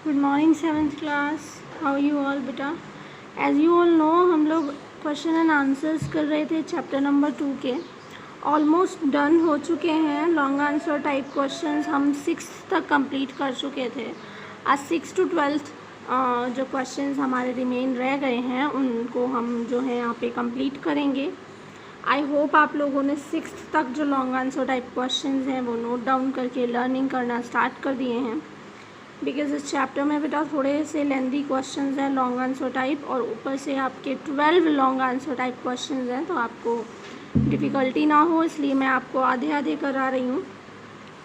Good morning seventh class, how you all बेटा। As you all know हम लोग question and answers कर रहे थे चैप्टर नंबर 2 के। ऑलमोस्ट डन हो चुके हैं। लॉन्ग आंसर टाइप क्वेश्चंस हम 6 तक कंप्लीट कर चुके थे। आज 6 to 12 जो क्वेश्चंस हमारे रिमेन रह गए हैं उनको हम जो है यहाँ पे कंप्लीट करेंगे। आई होप आप लोगों ने 6 तक जो लॉन्ग आंसर टाइप क्वेश्चंस हैं वो नोट डाउन करके लर्निंग करना स्टार्ट कर दिए हैं। बिकॉज इस चैप्टर में बेटा थोड़े से लेंदी क्वेश्चंस हैं लॉन्ग आंसर टाइप, और ऊपर से आपके 12 लॉन्ग आंसर टाइप क्वेश्चंस हैं, तो आपको डिफ़िकल्टी ना हो इसलिए मैं आपको आधे आधे करा रही हूँ।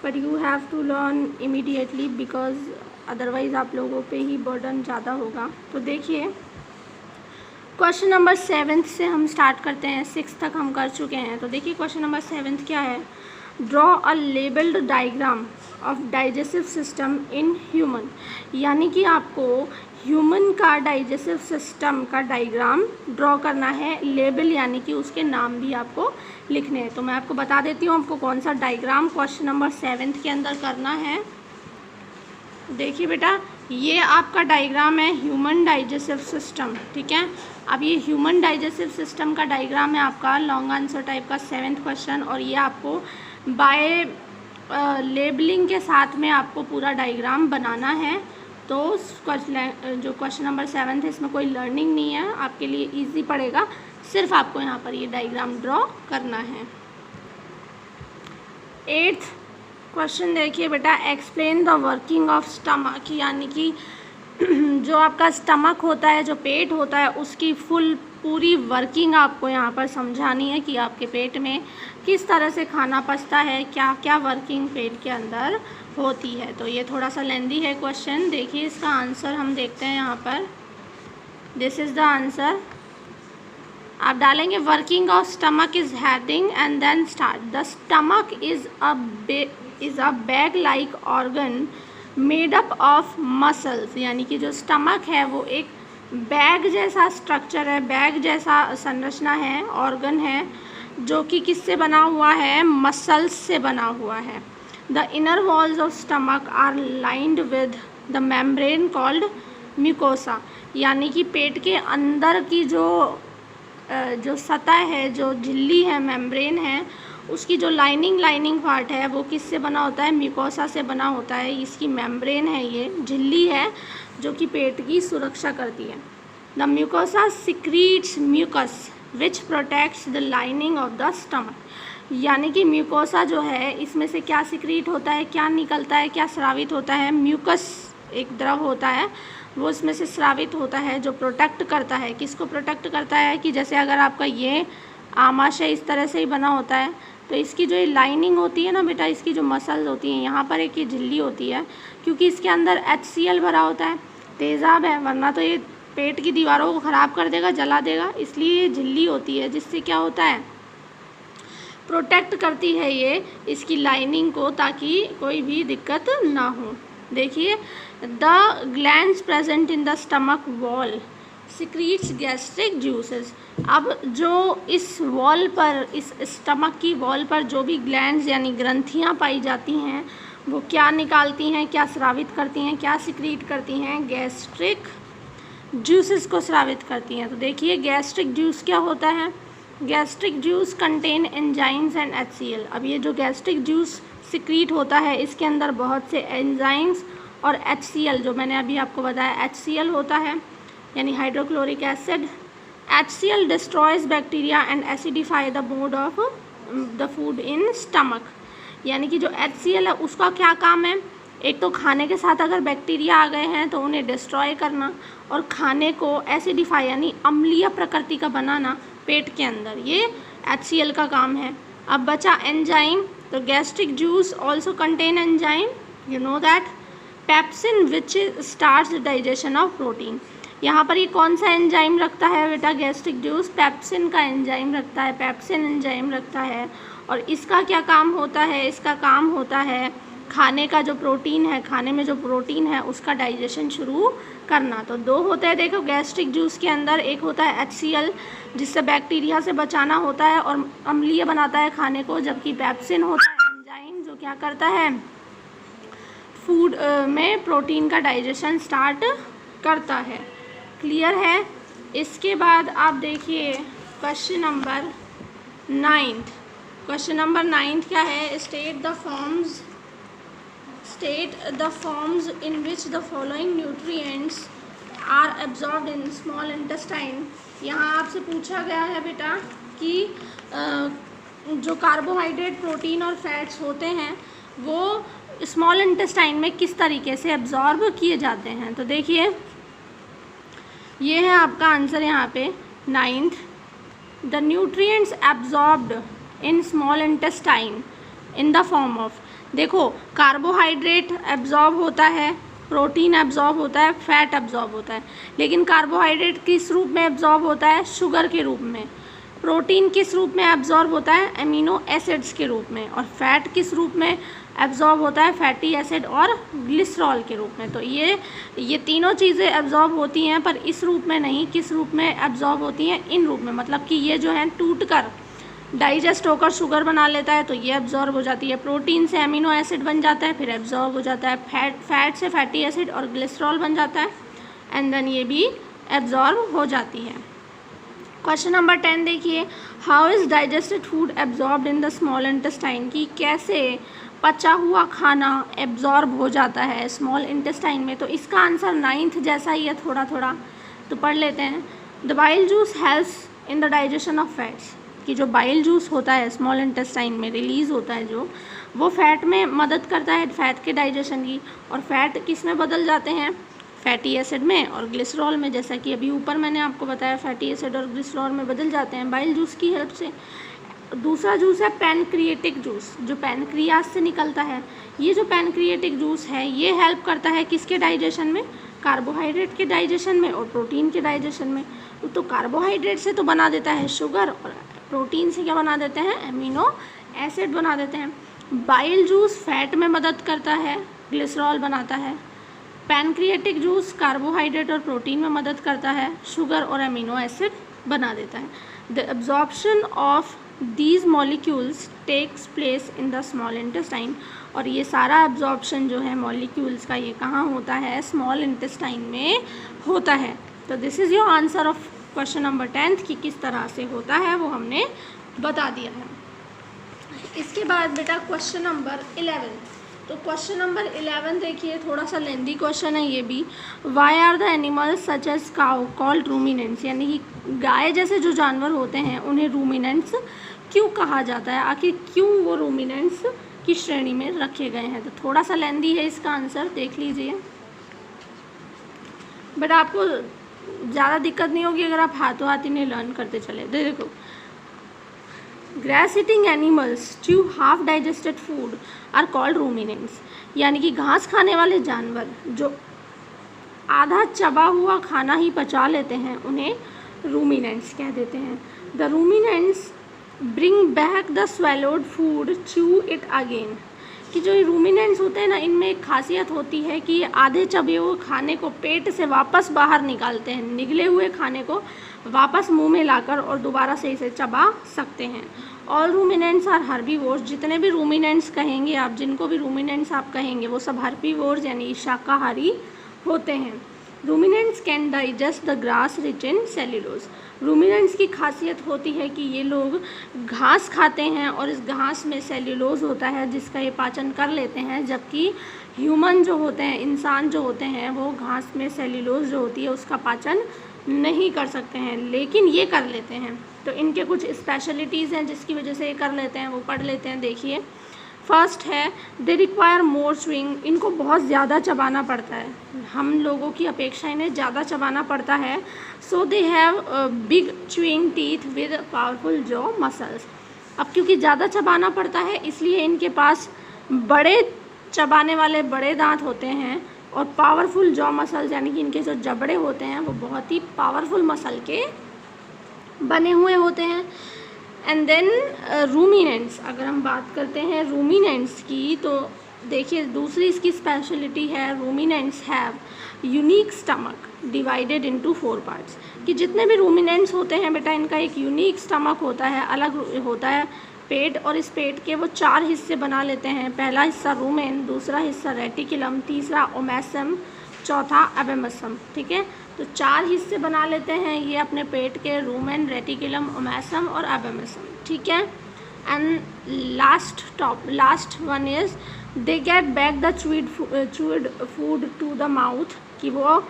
But you have to learn immediately because otherwise आप लोगों पे ही बर्डन ज़्यादा होगा। तो देखिए क्वेश्चन नंबर 7 से हम स्टार्ट करते हैं। 6 तक हम कर चुके हैं। तो देखिए क्वेश्चन नंबर 7 क्या है। Draw a labelled diagram of digestive system in human, यानी कि आपको ह्यूमन का डाइजेस्टिव सिस्टम का डायग्राम ड्रॉ करना है। लेबल यानी कि उसके नाम भी आपको लिखने हैं। तो मैं आपको बता देती हूँ आपको कौन सा डायग्राम क्वेश्चन नंबर 7 के अंदर करना है। देखिए बेटा ये आपका डायग्राम है ह्यूमन डाइजेस्टिव सिस्टम, ठीक है। अब ये ह्यूमन डाइजेस्टिव सिस्टम का डायग्राम है आपका लॉन्ग आंसर टाइप का 7th क्वेश्चन, और ये आपको बाय लेबलिंग के साथ में आपको पूरा डायग्राम बनाना है। तो जो क्वेश्चन नंबर 7 है इसमें कोई लर्निंग नहीं है, आपके लिए इजी पड़ेगा। सिर्फ आपको यहाँ पर ये डायग्राम ड्रॉ करना है। 8th क्वेश्चन देखिए बेटा, explain the working of stomach, यानी कि जो आपका स्टमक होता है, जो पेट होता है, उसकी पूरी वर्किंग आपको यहाँ पर समझानी है कि आपके पेट में किस तरह से खाना पचता है, क्या क्या वर्किंग पेट के अंदर होती है। तो ये थोड़ा सा लेंदी है क्वेश्चन। देखिए इसका आंसर हम देखते हैं यहाँ पर। This is the answer. आप डालेंगे working of stomach is heading and then start. The stomach is a bag like organ made up of muscles, यानी कि जो स्टमक है वो एक बैग जैसा स्ट्रक्चर है, बैग जैसा संरचना है, ऑर्गन है, जो कि किससे बना हुआ है, मसल्स से बना हुआ है। The inner walls of stomach are lined with the membrane called mucosa, यानी कि पेट के अंदर की जो सतह है, जो झिल्ली है, मेम्ब्रेन है, उसकी जो लाइनिंग पार्ट है वो किससे बना होता है, म्यूकोसा से बना होता है। इसकी मेम्ब्रेन है, ये झिल्ली है जो कि पेट की सुरक्षा करती है। The mucosa secretes mucus which protects the lining of the stomach, यानी कि म्यूकोसा जो है इसमें से क्या सिक्रीट होता है, क्या निकलता है, क्या स्रावित होता है। म्यूकस एक द्रव होता है, वो इसमें से स्रावित होता है जो प्रोटेक्ट करता है। किसको प्रोटेक्ट करता है कि जैसे अगर आपका ये आमाशय इस तरह से ही बना होता है तो इसकी जो ये लाइनिंग होती है ना बेटा, इसकी जो मसल्स होती हैं, यहाँ पर एक ये झिल्ली होती है, क्योंकि इसके अंदर HCl भरा होता है, तेज़ाब है, वरना तो ये पेट की दीवारों को ख़राब कर देगा, जला देगा। इसलिए ये झिल्ली होती है जिससे क्या होता है, प्रोटेक्ट करती है ये इसकी लाइनिंग को, ताकि कोई भी दिक्कत ना हो। देखिए the glands present in the stomach wall secretes gastric juices. अब जो इस वॉल पर, इस स्टमक की वॉल पर जो भी ग्लैंड्स यानी ग्रंथियाँ पाई जाती हैं वो क्या निकालती हैं, क्या स्रावित करती हैं, क्या सिक्रीट करती हैं, गैस्ट्रिक जूसेस को स्रावित करती हैं। तो देखिए गैस्ट्रिक जूस क्या होता है। Gastric juice contain enzymes and HCl। अब ये जो गैस्ट्रिक जूस सिक्रीट होता है इसके अंदर बहुत से एंजाइम्स और HCl, जो मैंने अभी आपको बताया HCl होता है, यानी hydrochloric acid. HCl destroys bacteria and acidify the mode of the food in stomach, यानी कि जो HCl है उसका क्या काम है, एक तो खाने के साथ अगर बैक्टीरिया आ गए हैं तो उन्हें डिस्ट्रॉय करना, और खाने को एसिडिफाई यानी अम्लीय प्रकृति का बनाना पेट के अंदर, ये HCl का काम है। अब बचा एंजाइम। तो gastric juice also contain enzyme, you know that. Pepsin which starts digestion of protein, यहाँ पर ये कौन सा एंजाइम रखता है बेटा, गैस्ट्रिक जूस पेप्सिन का एंजाइम रखता है, पेप्सिन एंजाइम रखता है। और इसका क्या काम होता है, इसका काम होता है खाने का जो प्रोटीन है, खाने में जो प्रोटीन है उसका डाइजेशन शुरू करना। तो 2 होते हैं देखो गैस्ट्रिक जूस के अंदर, एक होता है HCl जिससे बैक्टीरिया से बचाना होता है और अम्लीय बनाता है खाने को, जबकि पेप्सिन होता है एंजाइम जो क्या करता है, फूड में प्रोटीन का डाइजेशन स्टार्ट करता है। क्लियर है। इसके बाद आप देखिए क्वेश्चन नंबर 9। क्वेश्चन नंबर 9 क्या है? State the forms in which the following nutrients are absorbed in small intestine. यहाँ आपसे पूछा गया है बेटा कि जो कार्बोहाइड्रेट, प्रोटीन और फैट्स होते हैं वो स्मॉल इंटेस्टाइन में किस तरीके से एब्जॉर्ब किए जाते हैं। तो देखिए ये है आपका आंसर यहाँ पे 9th। The nutrients absorbed in small intestine in the form of, देखो कार्बोहाइड्रेट एब्जॉर्ब होता है, प्रोटीन एब्जॉर्ब होता है, फैट एब्जॉर्ब होता है। लेकिन कार्बोहाइड्रेट किस रूप में एब्जॉर्ब होता है? शुगर के रूप में। प्रोटीन किस रूप में एब्जॉर्ब होता है? एमिनो एसिड्स के रूप में। और फैट किस रूप में एब्जॉर्ब होता है? फैटी एसिड और ग्लिसरॉल के रूप में। तो ये तीनों चीज़ें एब्जॉर्ब होती हैं, पर इस रूप में नहीं। किस रूप में एब्जॉर्ब होती हैं? इन रूप में। मतलब कि ये जो है टूट कर डाइजेस्ट होकर शुगर बना लेता है, तो ये एब्जॉर्ब हो जाती है। प्रोटीन से एमिनो एसिड बन जाता है, फिर एब्जॉर्ब हो जाता है। फैट से फैटी एसिड और ग्लिसरॉल बन जाता है, एंड देन ये भी एब्जॉर्ब हो जाती है। क्वेश्चन नंबर 10 देखिए, how is digested food absorbed in the small intestine, कि कैसे पचा हुआ खाना एब्जॉर्ब हो जाता है स्मॉल इंटेस्टाइन में। तो इसका आंसर 9th जैसा ही है थोड़ा थोड़ा, तो पढ़ लेते हैं। The bile juice helps in the digestion of fats, कि जो बाइल जूस होता है स्मॉल इंटेस्टाइन में रिलीज़ होता है जो, वो फैट में मदद करता है, फैट के डाइजेशन की। और फैट किस में बदल जाते हैं? फैटी एसिड में और ग्लिसरॉल में। जैसा कि अभी ऊपर मैंने आपको बताया, फैटी एसिड और ग्लिसरॉल में बदल जाते हैं बाइल जूस की हेल्प से। दूसरा जूस है पैनक्रिएटिक जूस, जो पैनक्रियाज से निकलता है। ये जो पैनक्रिएटिक जूस है ये हेल्प करता है किसके डाइजेशन में? कार्बोहाइड्रेट के डाइजेशन में और प्रोटीन के डाइजेशन में। तो कार्बोहाइड्रेट से तो बना देता है शुगर, और प्रोटीन से क्या बना देते हैं? एमिनो एसिड बना देते हैं। बाइल जूस फैट में मदद करता है, ग्लिसरॉल बनाता है। पैनक्रिएटिक जूस कार्बोहाइड्रेट और प्रोटीन में मदद करता है, शुगर और एमिनो एसिड बना देता है। The absorption of these molecules takes place in the small intestine, और ये सारा एब्जॉर्प्शन जो है मॉलिक्यूल्स का, ये कहाँ होता है? स्मॉल इंटेस्टाइन में होता है। तो this is your answer of question number 10 कि किस तरह से होता है वो हमने बता दिया है। इसके बाद बेटा क्वेश्चन नंबर 11। तो क्वेश्चन नंबर 11 देखिए, थोड़ा सा लेंदी क्वेश्चन है ये भी। Why are the animals such as cow called ruminants, यानी कि गाय जैसे जो जानवर होते हैं उन्हें रूमिनेंट्स क्यों कहा जाता है? आखिर क्यों वो रूमिनेंट्स की श्रेणी में रखे गए हैं? तो थोड़ा सा लेंदी है इसका आंसर, देख लीजिए। बट आपको ज़्यादा दिक्कत नहीं होगी अगर आप हाथों हाथ इन्हें लर्न करते चले। देखो, grass eating animals chew half digested food are called ruminants, यानी कि घास खाने वाले जानवर जो आधा चबा हुआ खाना ही पचा लेते हैं उन्हें रूमिनेंट्स कह देते हैं। The ruminants bring back the swallowed food chew it again, कि जो रूमिनेंट्स होते हैं ना, इनमें एक खासियत होती है कि ये आधे चबे हुए खाने को पेट से वापस बाहर निकालते हैं, निगले हुए खाने को वापस मुंह में लाकर और दोबारा से इसे चबा सकते हैं। ऑल रूमिनेंट्स आर हर्बीवोर्स, जितने भी रूमिनेंट्स कहेंगे आप, जिनको भी रूमिनेंट्स आप कहेंगे, वो सब हर्बीवोर्स यानी शाकाहारी होते हैं। Ruminants can digest the grass rich in cellulose, ruminants की खासियत होती है कि ये लोग घास खाते हैं और इस घास में सेल्यूलोज होता है जिसका ये पाचन कर लेते हैं, जबकि ह्यूमन जो होते हैं, इंसान जो होते हैं, वो घास में सेल्यूलोज जो होती है उसका पाचन नहीं कर सकते हैं, लेकिन ये कर लेते हैं। तो इनके कुछ स्पेशलिटीज़ हैं जिसकी वजह से ये कर लेते हैं, वो पढ़ लेते हैं। देखिए, फर्स्ट है दे रिक्वायर मोर च्यूइंग, इनको बहुत ज़्यादा चबाना पड़ता है, हम लोगों की अपेक्षा इन्हें ज़्यादा चबाना पड़ता है। So they have big chewing teeth with powerful jaw muscles, अब क्योंकि ज़्यादा चबाना पड़ता है इसलिए इनके पास बड़े चबाने वाले बड़े दांत होते हैं और पावरफुल जॉ मसल्स, यानी कि इनके जो जबड़े होते हैं वो बहुत ही पावरफुल मसल के बने हुए होते हैं। एंड देन रूमिनेंट्स, अगर हम बात करते हैं रूमिनेंट्स की, तो देखिए दूसरी इसकी स्पेशलिटी है, ruminants have unique stomach divided into 4 parts, कि जितने भी रूमिनेंट्स होते हैं बेटा इनका एक यूनिक स्टमक होता है, अलग होता है, पेट, और इस पेट के वो 4 हिस्से बना लेते हैं। पहला हिस्सा रूमेन, दूसरा हिस्सा रेटिकुलम, तीसरा ओमेसम, चौथा एबेमसम। ठीक है, तो 4 हिस्से बना लेते हैं ये अपने पेट के, रूमेन, रेटिकुलम, ओमेसम और एबेमसम। ठीक है, and last one is they get back the chewed food to the mouth, कि वो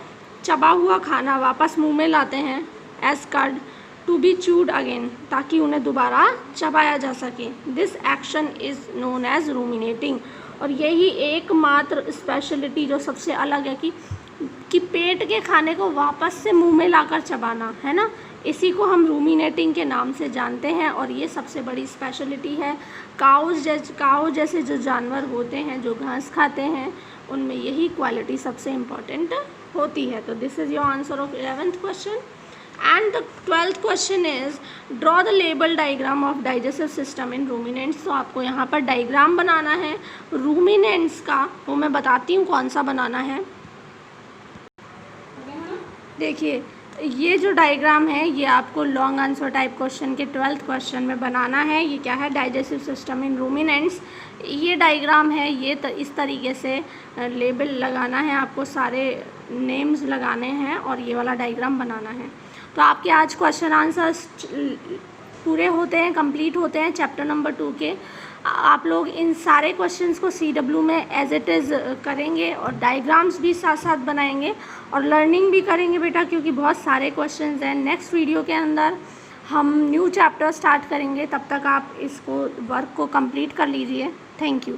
चबा हुआ खाना वापस मुंह में लाते हैं, as cud to be chewed again, ताकि उन्हें दोबारा चबाया जा सके। This action is known as ruminating. और यही एकमात्र स्पेशलिटी जो सबसे अलग है कि पेट के खाने को वापस से मुंह में लाकर चबाना, है ना, इसी को हम रूमिनेटिंग के नाम से जानते हैं। और ये सबसे बड़ी स्पेशलिटी है। काउ जैसे जो जानवर होते हैं जो घास खाते हैं, उनमें यही क्वालिटी सबसे इम्पॉर्टेंट होती है। तो this is your answer of 11th question. And the 12th question is draw the label diagram of digestive system in ruminants. तो आपको यहाँ पर डायग्राम बनाना है रूमिनेंट्स का, वो मैं बताती हूँ कौन सा बनाना है। देखिए, ये जो डायग्राम है ये आपको लॉन्ग आंसर टाइप क्वेश्चन के 12th क्वेश्चन में बनाना है। ये क्या है, डाइजेस्टिव सिस्टम इन रूमिनेंट्स। ये डायग्राम है, ये इस तरीके से लेबल लगाना है आपको, सारे नेम्स लगाने हैं और ये वाला डायग्राम बनाना है। तो आपके आज क्वेश्चन आंसर्स पूरे होते हैं, कंप्लीट होते हैं चैप्टर नंबर 2 के। आप लोग इन सारे क्वेश्चंस को CW में एज इट इज़ करेंगे और डायग्राम्स भी साथ साथ बनाएंगे और लर्निंग भी करेंगे बेटा, क्योंकि बहुत सारे क्वेश्चंस हैं। नेक्स्ट वीडियो के अंदर हम न्यू चैप्टर स्टार्ट करेंगे, तब तक आप इसको वर्क को कंप्लीट कर लीजिए। Thank you.